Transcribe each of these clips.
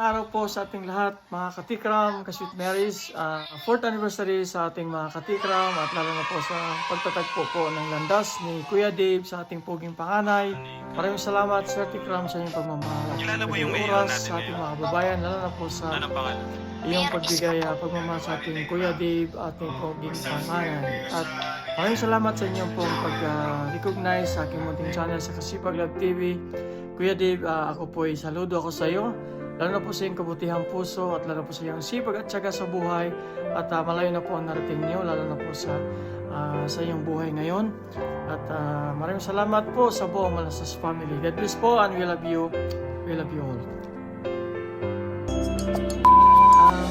araw po sa ating lahat, mga katikram, ka-Sweet Marys. 4th anniversary sa ating mga katikram at lalo na po sa pagtatagpo po ng landas ni Kuya Dave sa ating puging panganay. Maraming salamat Sir Tikram sa inyong pagmamahal at Kilala mo yung pagbigay mayor oras natin sa ating ngayon? mga kababayan, lalo na po sa Anong pangalan? iyong pagbigay pagmamahal sa ating Kuya Dave at ating puging panganay. At maraming salamat sa inyong pong pag-recognize sa aking munting channel sa Kasipag Love TV. Kuya Dave, ako po ay saludo ako sa iyo. Lalo na po sa iyong kabutihang puso at lalo po sa iyong sipag at tiyaga sa buhay. At malayo na po ang narating niyo, lalo na po sa iyong buhay ngayon. At maraming salamat po sa buong Malasas family. God bless po and we love you. We love you all.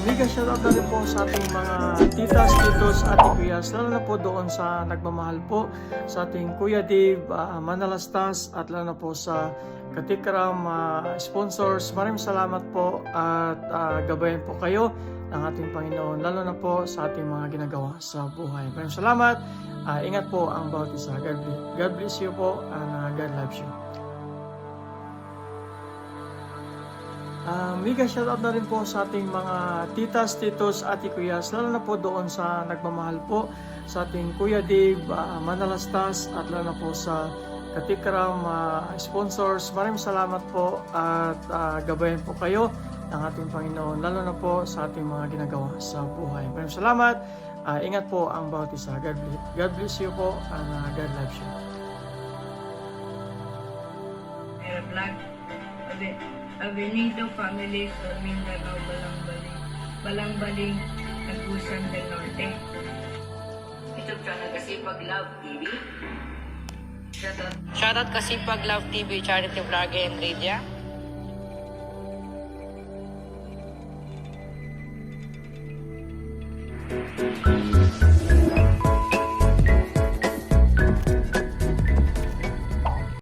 Mega shoutout na rin po sa ating mga titas, titos, ate kuyas, lalo na po doon sa nagmamahal po sa ating Kuya Dave, Manalastas, at lalo na po sa Katikram sponsors. Maraming salamat po at gabayan po kayo ng ating Panginoon, lalo na po sa ating mga ginagawa sa buhay. Maraming salamat. Ingat po ang bawat isa. God bless you po and God loves you. Mega shoutout na rin po sa ating mga titas, titos, ate kuyas, lalo na po doon sa nagmamahal po sa ating Kuya Dave, Manalastas, at lalo na po sa Katikram sponsors. Maraming salamat po at gabayan po kayo ng ating Panginoon, lalo na po sa ating mga ginagawa sa buhay. Maraming salamat. Ingat po ang bawat isa. God bless you po and God loves you. Avenido Family sa Mindanao, Balangbaling, Agusan del Norte. YouTube channel Kasipag Love TV. Shoutout Kasipag Love TV, Charity Vlog and Lydia.